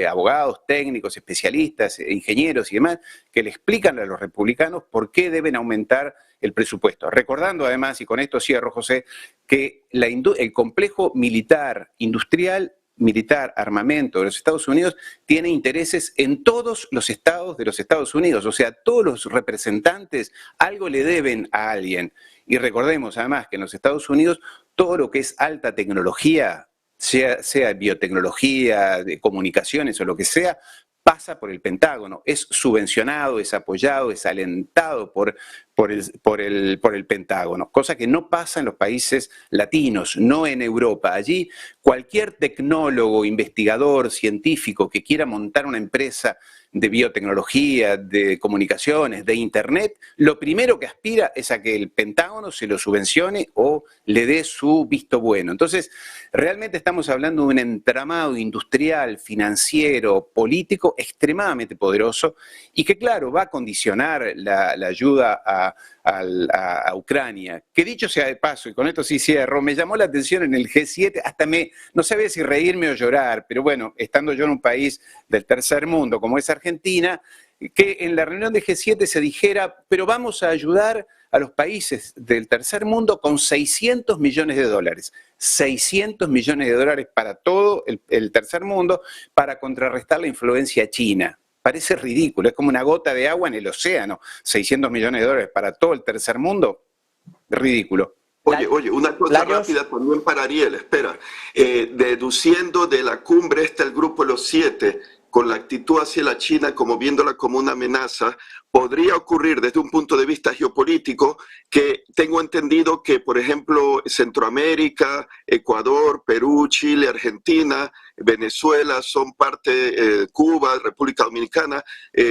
abogados, técnicos, especialistas, ingenieros y demás, que le explican a los republicanos por qué deben aumentar el presupuesto. Recordando además, y con esto cierro, José, que el complejo militar, industrial, militar, armamento de los Estados Unidos tiene intereses en todos los estados de los Estados Unidos, o sea, todos los representantes algo le deben a alguien. Y recordemos además que en los Estados Unidos todo lo que es alta tecnología, sea biotecnología, de comunicaciones o lo que sea, pasa por el Pentágono, es subvencionado, es apoyado, es alentado por por el Pentágono, cosa que no pasa en los países latinos, no en Europa. Allí cualquier tecnólogo, investigador, científico que quiera montar una empresa de biotecnología, de comunicaciones, de Internet, lo primero que aspira es a que el Pentágono se lo subvencione o le dé su visto bueno. Entonces, realmente estamos hablando de un entramado industrial, financiero, político extremadamente poderoso y que, claro, va a condicionar la ayuda a Ucrania. Que dicho sea de paso, y con esto sí cierro, me llamó la atención en el G7, hasta no sabía si reírme o llorar, pero bueno, estando yo en un país del tercer mundo como es Argentina, que en la reunión de G7 se dijera, pero vamos a ayudar a los países del tercer mundo con 600 millones de dólares. 600 millones de dólares para todo el tercer mundo para contrarrestar la influencia china. Parece ridículo, es como una gota de agua en el océano. 600 millones de dólares para todo el tercer mundo, ridículo. Oye, una cosa rápida también para Ariel, espera. Deduciendo de la cumbre el grupo de los 7, con la actitud hacia la China como viéndola como una amenaza, podría ocurrir desde un punto de vista geopolítico que tengo entendido que, por ejemplo, Centroamérica, Ecuador, Perú, Chile, Argentina, Venezuela son parte, Cuba, República Dominicana,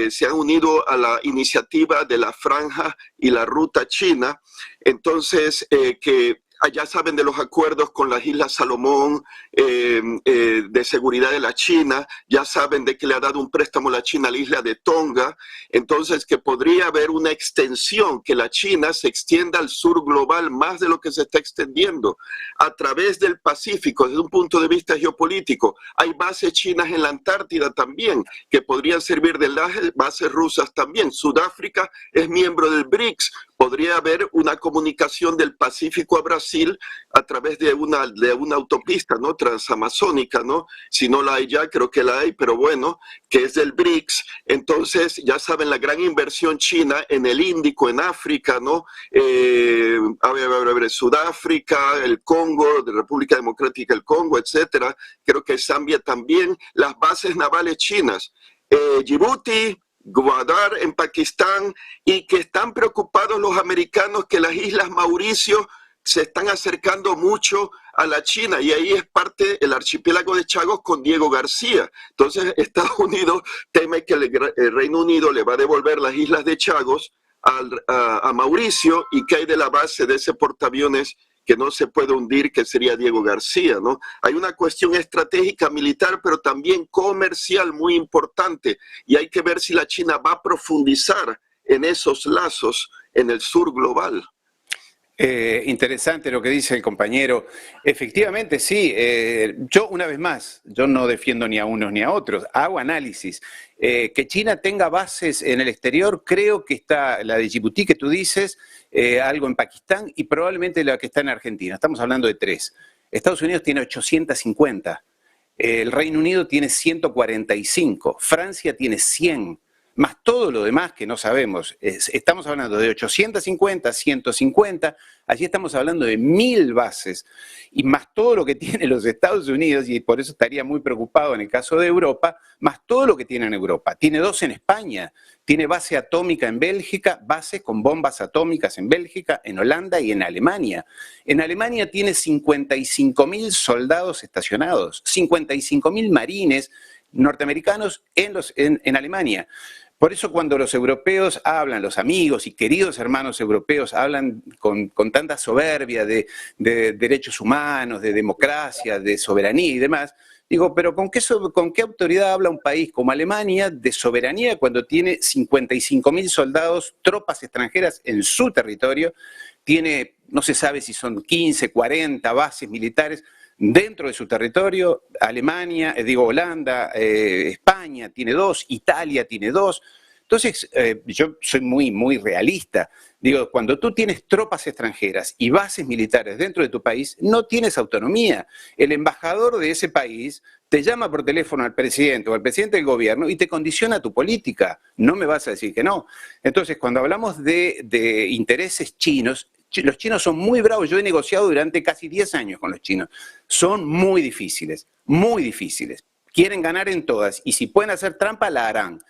se han unido a la iniciativa de la Franja y la Ruta China. Entonces, que allá saben de los acuerdos con las Islas Salomón de seguridad de la China, ya saben de que le ha dado un préstamo la China a la isla de Tonga, entonces que podría haber una extensión, que la China se extienda al sur global más de lo que se está extendiendo a través del Pacífico desde un punto de vista geopolítico. Hay bases chinas en la Antártida también, que podrían servir de bases rusas también. Sudáfrica es miembro del BRICS. Podría haber una comunicación del Pacífico a Brasil a través de una autopista, ¿no?, transamazónica, ¿no? Si no la hay ya, creo que la hay, pero bueno, que es del BRICS. Entonces, ya saben, la gran inversión china en el Índico, en África, ¿no? Sudáfrica, el Congo, la República Democrática del Congo, etcétera. Creo que Zambia también, las bases navales chinas. Djibouti, Gwadar en Pakistán, y que están preocupados los americanos que las Islas Mauricio se están acercando mucho a la China, y ahí es parte el archipiélago de Chagos con Diego García. Entonces Estados Unidos teme que el Reino Unido le va a devolver las Islas de Chagos a Mauricio, y que hay de la base de ese portaaviones que no se puede hundir, que sería Diego García, ¿no? Hay una cuestión estratégica militar, pero también comercial muy importante, y hay que ver si la China va a profundizar en esos lazos en el sur global. Interesante lo que dice el compañero. Efectivamente, sí. Yo, una vez más, yo no defiendo ni a unos ni a otros, hago análisis. Que China tenga bases en el exterior, creo que está la de Djibouti que tú dices, algo en Pakistán y probablemente la que está en Argentina. Estamos hablando de 3. Estados Unidos tiene 850, el Reino Unido tiene 145, Francia tiene 100. Más todo lo demás que no sabemos. Estamos hablando de 850, 150, allí estamos hablando de 1000 bases, y más todo lo que tienen los Estados Unidos, y por eso estaría muy preocupado en el caso de Europa, más todo lo que tiene en Europa. Tiene 2 en España, tiene base atómica en Bélgica, base con bombas atómicas en Bélgica, en Holanda y en Alemania. En Alemania tiene 55.000 soldados estacionados, 55.000 marines norteamericanos en Alemania. Por eso cuando los europeos hablan, los amigos y queridos hermanos europeos hablan con tanta soberbia de derechos humanos, de democracia, de soberanía y demás, digo, pero ¿con qué autoridad habla un país como Alemania de soberanía cuando tiene 55.000 soldados, tropas extranjeras en su territorio? Tiene, no se sabe si son 15, 40 bases militares dentro de su territorio. Alemania, Holanda, España tiene 2, Italia tiene 2. Entonces, yo soy muy realista. Digo, cuando tú tienes tropas extranjeras y bases militares dentro de tu país, no tienes autonomía. El embajador de ese país te llama por teléfono al presidente o al presidente del gobierno y te condiciona tu política. No me vas a decir que no. Entonces, cuando hablamos de intereses chinos, los chinos son muy bravos. Yo he negociado durante casi 10 años con los chinos. Son muy difíciles, muy difíciles. Quieren ganar en todas, y si pueden hacer trampa, la harán.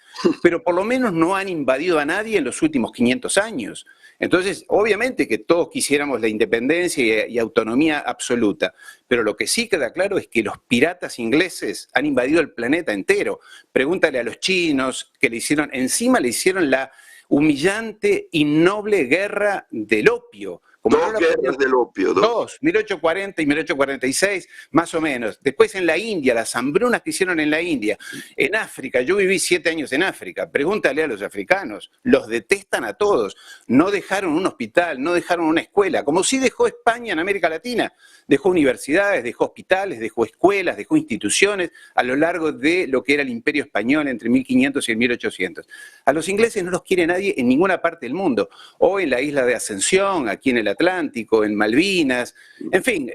Pero por lo menos no han invadido a nadie en los últimos 500 años. Entonces, obviamente que todos quisiéramos la independencia y autonomía absoluta, pero lo que sí queda claro es que los piratas ingleses han invadido el planeta entero. Pregúntale a los chinos que encima le hicieron la humillante y noble guerra del opio. Como Dos guerras del opio. Dos, 1840 y 1846, más o menos. Después en la India, las hambrunas que hicieron en la India. En África, yo viví 7 años en África. Pregúntale a los africanos, los detestan a todos. No dejaron un hospital, no dejaron una escuela, como sí dejó España en América Latina. Dejó universidades, dejó hospitales, dejó escuelas, dejó instituciones a lo largo de lo que era el Imperio Español entre 1500 y el 1800. A los ingleses no los quiere nadie en ninguna parte del mundo. O en la isla de Ascensión, aquí en el Atlántico, en Malvinas, en fin,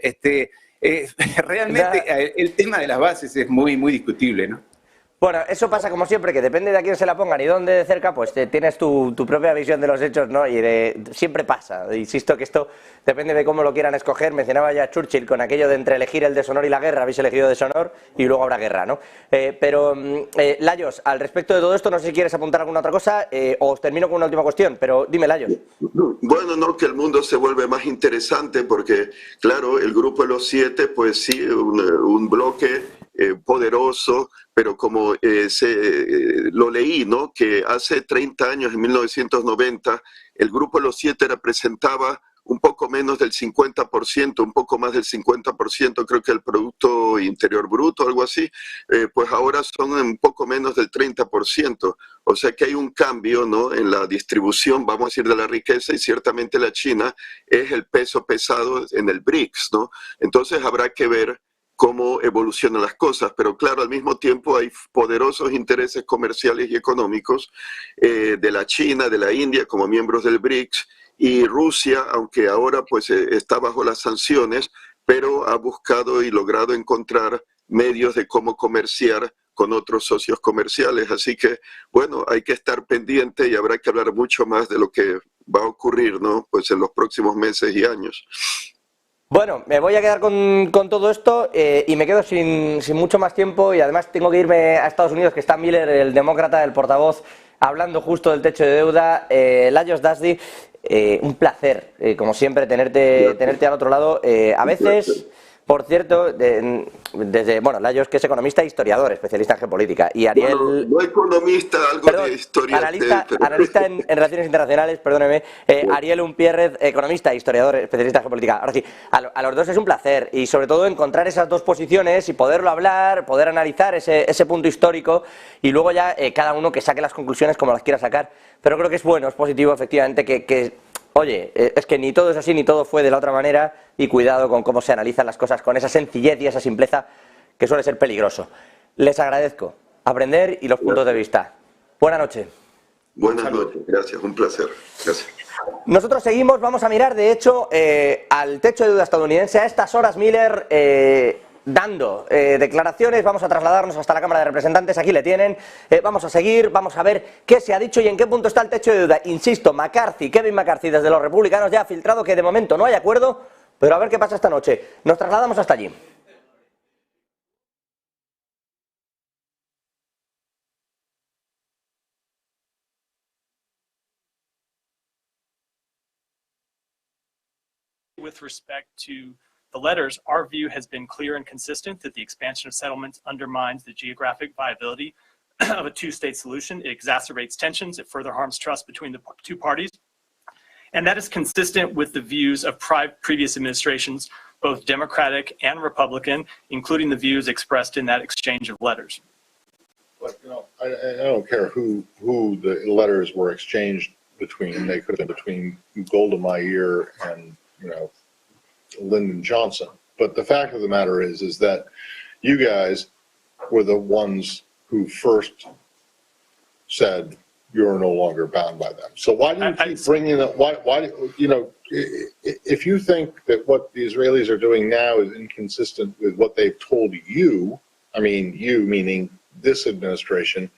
realmente el tema de las bases es muy, muy discutible, ¿no? Bueno, eso pasa como siempre, que depende de a quién se la pongan y dónde de cerca, pues tienes tu propia visión de los hechos, ¿no? Y siempre pasa. Insisto que esto depende de cómo lo quieran escoger. Mencionaba ya Churchill con aquello de entre elegir el deshonor y la guerra, habéis elegido deshonor y luego habrá guerra, ¿no? Lajos, al respecto de todo esto, no sé si quieres apuntar alguna otra cosa o os termino con una última cuestión, pero dime, Lajos. Bueno, no, que el mundo se vuelve más interesante porque, claro, el Grupo de los 7, pues sí, un bloque poderoso, pero como lo leí, ¿no? Que hace 30 años, en 1990, el Grupo de los 7 representaba un poco menos del 50%, un poco más del 50%, creo que el Producto Interior Bruto, algo así, pues ahora son un poco menos del 30%. O sea que hay un cambio, ¿no? En la distribución, vamos a decir, de la riqueza, y ciertamente la China es el peso pesado en el BRICS, ¿no? Entonces habrá que ver cómo evolucionan las cosas, pero claro, al mismo tiempo hay poderosos intereses comerciales y económicos de la China, de la India, como miembros del BRICS, y Rusia, aunque ahora pues está bajo las sanciones, pero ha buscado y logrado encontrar medios de cómo comerciar con otros socios comerciales. Así que, bueno, hay que estar pendiente y habrá que hablar mucho más de lo que va a ocurrir, ¿no? Pues en los próximos meses y años. Bueno, me voy a quedar con todo esto y me quedo sin mucho más tiempo, y además tengo que irme a Estados Unidos, que está Miller, el demócrata, el portavoz, hablando justo del techo de deuda. Lajos Dazdi, un placer, como siempre, tenerte al otro lado. A veces, por cierto, bueno, Lajos, que es economista e historiador, especialista en geopolítica, y Ariel... Bueno, no economista, algo de historia. Analista en relaciones internacionales, perdóneme. Ariel Unpierrez, economista e historiador, especialista en geopolítica. Ahora sí, a los dos es un placer, y sobre todo encontrar esas dos posiciones y poderlo hablar, poder analizar ese punto histórico, y luego ya cada uno que saque las conclusiones como las quiera sacar. Pero creo que es bueno, es positivo, efectivamente, oye, es que ni todo es así, ni todo fue de la otra manera, y cuidado con cómo se analizan las cosas con esa sencillez y esa simpleza que suele ser peligroso. Les agradezco aprender y los puntos de vista. Buenas noches. Buenas noches, gracias, un placer. Gracias. Nosotros seguimos, vamos a mirar, de hecho, al techo de deuda estadounidense. A estas horas, Miller dando declaraciones. Vamos a trasladarnos hasta la Cámara de Representantes, aquí le tienen. Vamos a seguir, vamos a ver qué se ha dicho y en qué punto está el techo de deuda. Insisto, Kevin McCarthy, desde los republicanos, ya ha filtrado que de momento no hay acuerdo, pero a ver qué pasa esta noche. Nos trasladamos hasta allí. With respect to the letters, our view has been clear and consistent that the expansion of settlements undermines the geographic viability of a two-state solution. It exacerbates tensions. It further harms trust between the two parties. And that is consistent with the views of previous administrations, both Democratic and Republican, including the views expressed in that exchange of letters. But, you know, I don't care who the letters were exchanged between. They could have been between Golda Meir and, you know, Lyndon Johnson. But the fact of the matter is that you guys were the ones who first said you're no longer bound by them. So why do you keep bringing up? Why? You know, if you think that what the Israelis are doing now is inconsistent with what they've told you, I mean you meaning this administration,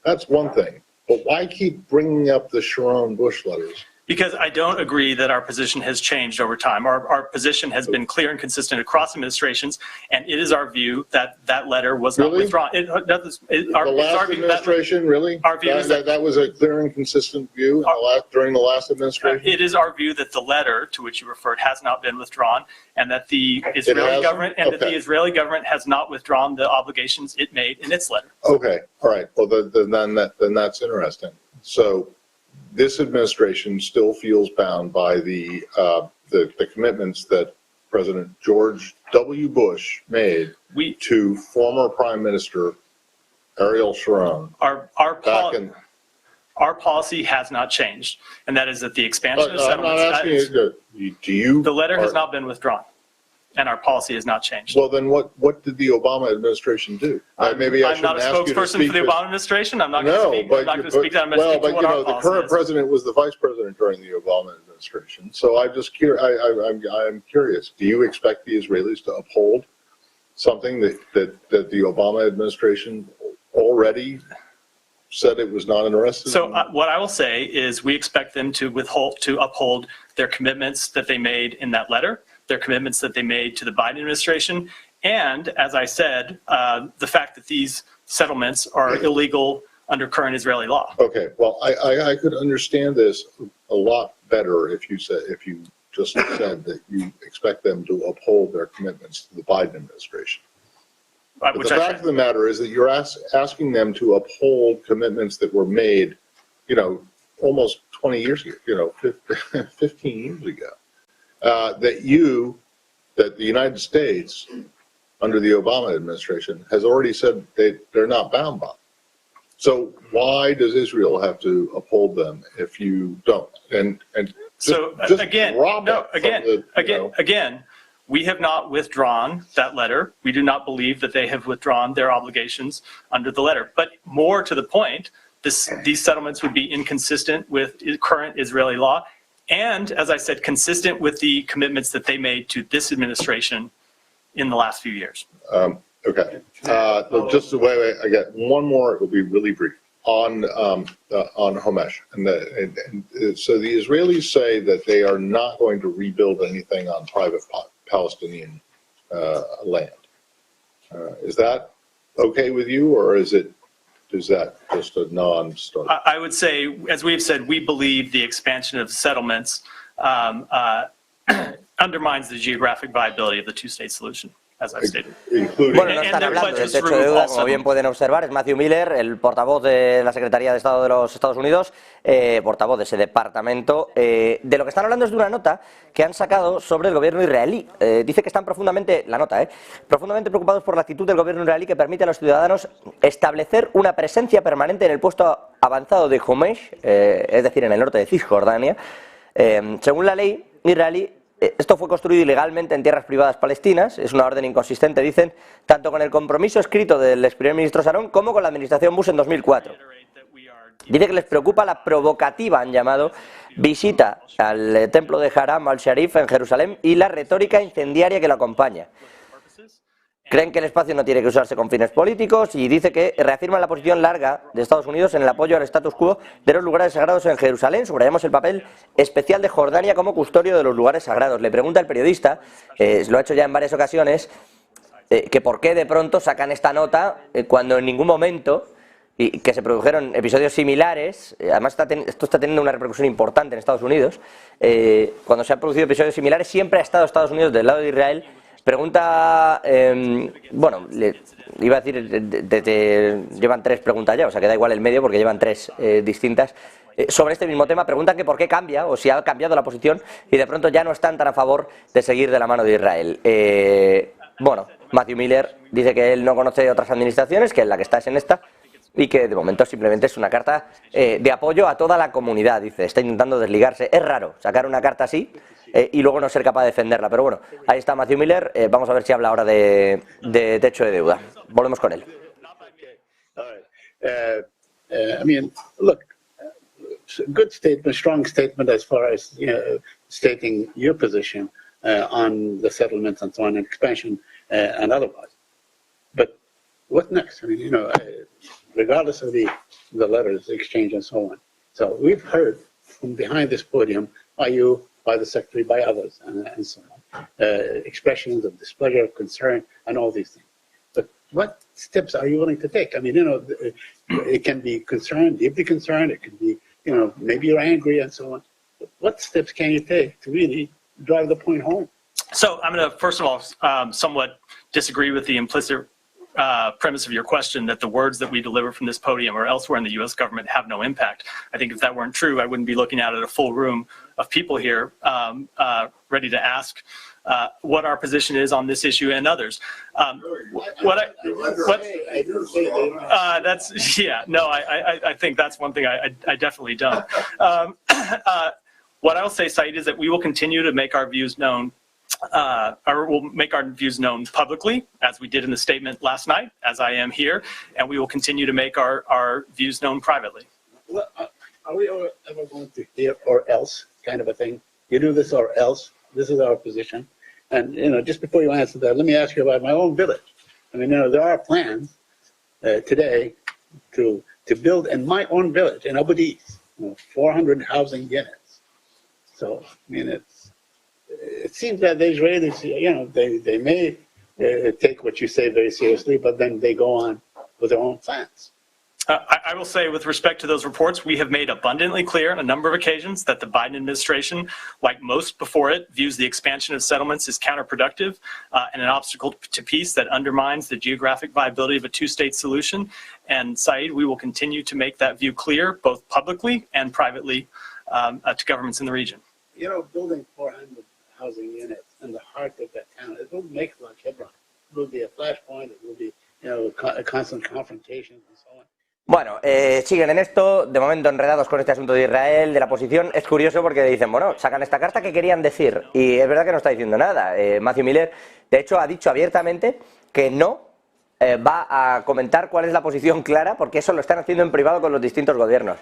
that's one thing. But why keep bringing up the Sharon Bush letters? Because I don't agree that our position has changed over time. Our position has been clear and consistent across administrations, and it is our view that that letter was not withdrawn. The last administration, really? Our view is that was a clear and consistent view during the last administration? It is our view that the letter to which you referred has not been withdrawn, and that the Israeli government has not withdrawn the obligations it made in its letter. Okay, all right. Well, then that's interesting. So this administration still feels bound by the commitments that President George W. Bush made to former Prime Minister Ariel Sharon. Our policy has not changed, and that is that the expansion of settlements. I'm not asking you. The letter has not been withdrawn, and our policy has not changed. Well, then what did the Obama administration do? Maybe I I'm not a spokesperson for the Obama administration. I'm not going to speak. I'm not going to speak. I'm going to speak to what our policy is. The current president was the vice president during the Obama administration. So I'm just curious. I'm curious. Do you expect the Israelis to uphold something that the Obama administration already said it was not interested in? So what I will say is we expect them to uphold their commitments that they made in that letter, their commitments that they made to the Biden administration, and, as I said, the fact that these settlements are illegal under current Israeli law. Okay, well, I could understand this a lot better if you just said that you expect them to uphold their commitments to the Biden administration. But the fact of the matter is that you're asking them to uphold commitments that were made, almost 20 years ago, 15 years ago, that the United States, under the Obama administration, has already said they're not bound by. So why does Israel have to uphold them if you don't? Again, we have not withdrawn that letter. We do not believe that they have withdrawn their obligations under the letter. But more to the point, these settlements would be inconsistent with current Israeli law, and, as I said, consistent with the commitments that they made to this administration in the last few years. Okay. Just wait. I got one more. It will be really brief on Homesh. So the Israelis say that they are not going to rebuild anything on private Palestinian land. Is that okay with you, or is that just a non-starter? I would say, as we've said, we believe the expansion of settlements undermines the geographic viability of the two-state solution, as I've stated. Bueno, no están hablando del techo de deuda, como bien pueden observar. Es Matthew Miller, el portavoz de la Secretaría de Estado de los Estados Unidos, portavoz de ese departamento. De lo que están hablando es de una nota que han sacado sobre el gobierno israelí. Dice que están profundamente preocupados por la actitud del gobierno israelí que permite a los ciudadanos establecer una presencia permanente en el puesto avanzado de Homesh, es decir, en el norte de Cisjordania. Según la ley israelí, esto fue construido ilegalmente en tierras privadas palestinas, es una orden inconsistente, dicen, tanto con el compromiso escrito del ex primer ministro Sharon como con la administración Bush en 2004. Dice que les preocupa la provocativa, han llamado, visita al templo de Haram al-Sharif en Jerusalén y la retórica incendiaria que lo acompaña. Creen que el espacio no tiene que usarse con fines políticos y dice que reafirman la posición larga de Estados Unidos en el apoyo al status quo de los lugares sagrados en Jerusalén. Subrayamos el papel especial de Jordania como custodio de los lugares sagrados. Le pregunta el periodista, lo ha hecho ya en varias ocasiones, que por qué de pronto sacan esta nota cuando en ningún momento, y que se produjeron episodios similares, además esto está teniendo una repercusión importante en Estados Unidos, cuando se han producido episodios similares siempre ha estado Estados Unidos del lado de Israel. Pregunta, iba a decir, llevan tres preguntas ya, o sea que da igual el medio porque llevan tres distintas. Sobre este mismo tema, preguntan que por qué cambia, o si ha cambiado la posición y de pronto ya no están tan a favor de seguir de la mano de Israel. Matthew Miller dice que él no conoce otras administraciones, que la que está es en esta, y que de momento simplemente es una carta de apoyo a toda la comunidad, dice, está intentando desligarse. Es raro sacar una carta así y luego no ser capaz de defenderla, pero bueno, ahí está Matthew Miller, vamos a ver si habla ahora de techo de deuda. Volvemos con él. I mean, look, good statement, strong statement as far as stating your position on the settlements and so on, expansion and otherwise. But what next? I mean, regardless of the letters, the exchange and so on. So we've heard from behind this podium by you, by the Secretary, by others, and so on. Expressions of displeasure, concern, and all these things. But what steps are you willing to take? I mean, you know, it can be concerned, deeply concerned. It can be, you know, maybe you're angry and so on. But what steps can you take to really drive the point home? So I'm going to, first of all, somewhat disagree with the implicit premise of your question that the words that we deliver from this podium or elsewhere in the U.S. government have no impact. I think if that weren't true, I wouldn't be looking out at a full room of people here ready to ask what our position is on this issue and others. That's, yeah, no, I think that's one thing I definitely don't. What I'll say, Saeed, is that we will continue to make our views known or we'll make our views known publicly, as we did in the statement last night, as I am here, and we will continue to make our views known privately. Well, are we ever going to hear or else kind of a thing? You do this or else. This is our position. And, you know, just before you answer that, let me ask you about my own village. I mean, you know, there are plans today to build in my own village in Abu Dis, 400 housing units. So, I mean, it seems that the Israelis, you know, they may take what you say very seriously, but then they go on with their own plans. I will say, with respect to those reports, we have made abundantly clear on a number of occasions that the Biden administration, like most before it, views the expansion of settlements as counterproductive and an obstacle to peace that undermines the geographic viability of a two-state solution. And Saeed, we will continue to make that view clear, both publicly and privately, to governments in the region. You know, building 400 housing units in the heart of that town, it will make like Hebron. It will be a flashpoint. It will be, you know, a constant confrontation and so on. Bueno, siguen en esto, de momento enredados con este asunto de Israel, de la posición. Es curioso porque dicen, bueno, sacan esta carta que querían decir, y es verdad que no está diciendo nada. Matthew Miller, de hecho, ha dicho abiertamente que no va a comentar cuál es la posición clara, porque eso lo están haciendo en privado con los distintos gobiernos.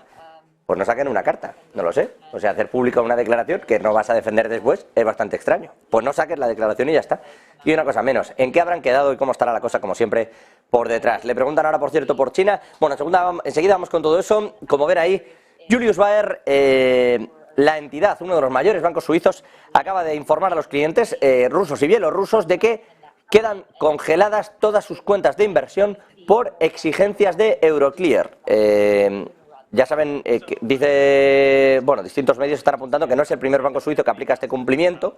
Pues no saquen una carta, no lo sé. O sea, hacer pública una declaración que no vas a defender después es bastante extraño. Pues no saques la declaración y ya está. Y una cosa menos, ¿en qué habrán quedado y cómo estará la cosa, como siempre, por detrás? Le preguntan ahora, por cierto, por China. Bueno, enseguida vamos con todo eso. Como ven ahí, Julius Baer, la entidad, uno de los mayores bancos suizos, acaba de informar a los clientes rusos y bielorrusos de que quedan congeladas todas sus cuentas de inversión por exigencias de Euroclear. Ya saben, dice, bueno, distintos medios están apuntando que no es el primer banco suizo que aplica este cumplimiento,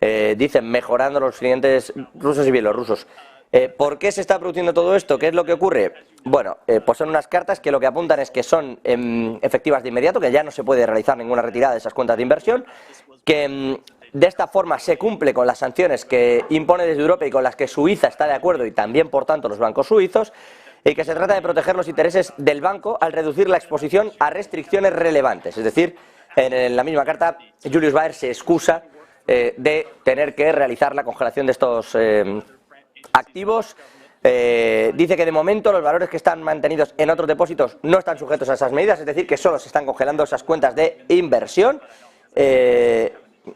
dicen mejorando los clientes rusos y bielorrusos. ¿Por qué se está produciendo todo esto? ¿Qué es lo que ocurre? Bueno, pues son unas cartas que lo que apuntan es que son efectivas de inmediato, que ya no se puede realizar ninguna retirada de esas cuentas de inversión, que de esta forma se cumple con las sanciones que impone desde Europa y con las que Suiza está de acuerdo y también, por tanto, los bancos suizos, y que se trata de proteger los intereses del banco al reducir la exposición a restricciones relevantes. Es decir, en la misma carta, Julius Baer se excusa de tener que realizar la congelación de estos activos. Dice que de momento los valores que están mantenidos en otros depósitos no están sujetos a esas medidas, es decir, que solo se están congelando esas cuentas de inversión.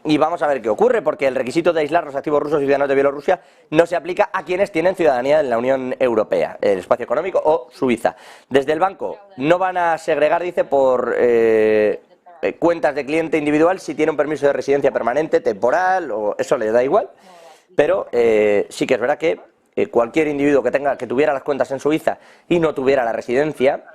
Y vamos a ver qué ocurre, porque el requisito de aislar los activos rusos y ciudadanos de Bielorrusia no se aplica a quienes tienen ciudadanía en la Unión Europea, el espacio económico o Suiza. Desde el banco no van a segregar, dice, por cuentas de cliente individual si tiene un permiso de residencia permanente, temporal, o eso le da igual, pero sí que es verdad que cualquier individuo que tuviera las cuentas en Suiza y no tuviera la residencia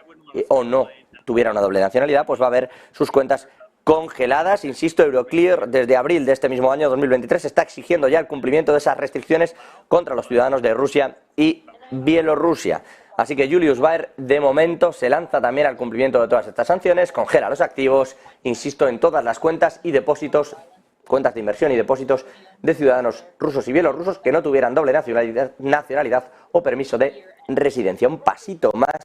o no tuviera una doble nacionalidad, pues va a ver sus cuentas congeladas. Insisto, Euroclear desde abril de este mismo año 2023 está exigiendo ya el cumplimiento de esas restricciones contra los ciudadanos de Rusia y Bielorrusia. Así que Julius Baer de momento se lanza también al cumplimiento de todas estas sanciones, congela los activos, insisto, en todas las cuentas y depósitos, cuentas de inversión y depósitos de ciudadanos rusos y bielorrusos que no tuvieran doble nacionalidad o permiso de residencia. Un pasito más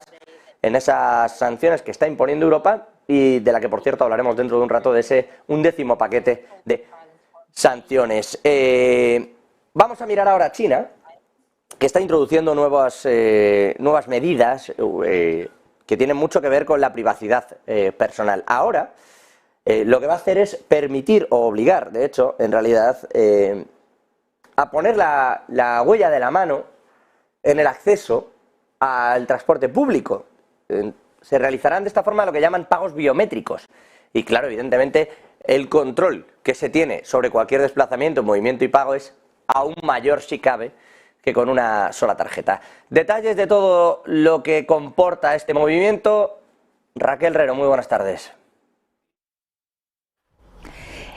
en esas sanciones que está imponiendo Europa y de la que, por cierto, hablaremos dentro de un rato de ese 11º paquete de sanciones. Vamos a mirar ahora a China, que está introduciendo nuevas medidas que tienen mucho que ver con la privacidad personal. Ahora, lo que va a hacer es permitir o obligar, de hecho, en realidad, a poner la huella de la mano en el acceso al transporte público. Se realizarán de esta forma lo que llaman pagos biométricos. Y claro, evidentemente, el control que se tiene sobre cualquier desplazamiento, movimiento y pago es aún mayor, si cabe, que con una sola tarjeta. Detalles de todo lo que comporta este movimiento. Raquel Rero, muy buenas tardes.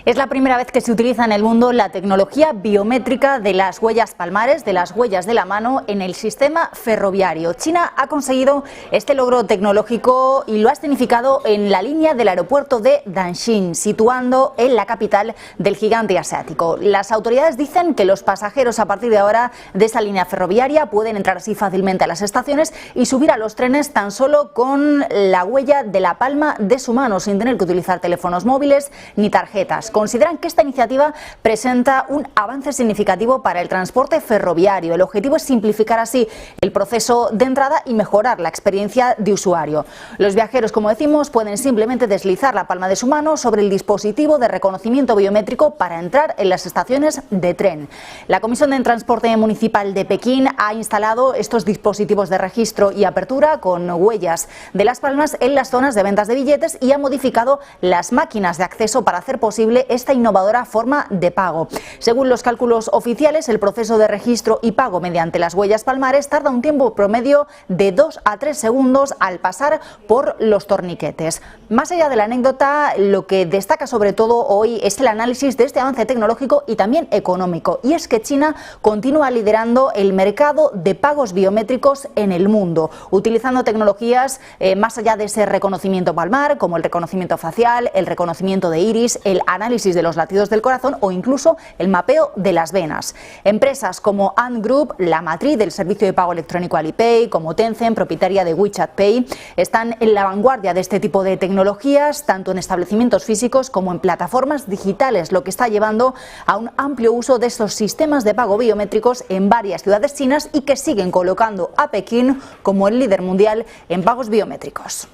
Es la primera vez que se utiliza en el mundo la tecnología biométrica de las huellas palmares, de las huellas de la mano, en el sistema ferroviario. China ha conseguido este logro tecnológico y lo ha escenificado en la línea del aeropuerto de Daxing, situando en la capital del gigante asiático. Las autoridades dicen que los pasajeros a partir de ahora de esa línea ferroviaria pueden entrar así fácilmente a las estaciones y subir a los trenes tan solo con la huella de la palma de su mano, sin tener que utilizar teléfonos móviles ni tarjetas. Consideran que esta iniciativa presenta un avance significativo para el transporte ferroviario. El objetivo es simplificar así el proceso de entrada y mejorar la experiencia de usuario. Los viajeros, como decimos, pueden simplemente deslizar la palma de su mano sobre el dispositivo de reconocimiento biométrico para entrar en las estaciones de tren. La Comisión de Transporte Municipal de Pekín ha instalado estos dispositivos de registro y apertura con huellas de las palmas en las zonas de ventas de billetes y ha modificado las máquinas de acceso para hacer posible esta innovadora forma de pago. Según los cálculos oficiales, el proceso de registro y pago mediante las huellas palmares tarda un tiempo promedio de 2 a 3 segundos al pasar por los torniquetes. Más allá de la anécdota, lo que destaca sobre todo hoy es el análisis de este avance tecnológico y también económico, y es que China continúa liderando el mercado de pagos biométricos en el mundo, utilizando tecnologías más allá de ese reconocimiento palmar, como el reconocimiento facial, el reconocimiento de iris, el análisis de los latidos del corazón o incluso el mapeo de las venas. Empresas como Ant Group, la matriz del servicio de pago electrónico Alipay, como Tencent, propietaria de WeChat Pay, están en la vanguardia de este tipo de tecnologías, tanto en establecimientos físicos como en plataformas digitales, lo que está llevando a un amplio uso de estos sistemas de pago biométricos en varias ciudades chinas y que siguen colocando a Pekín como el líder mundial en pagos biométricos.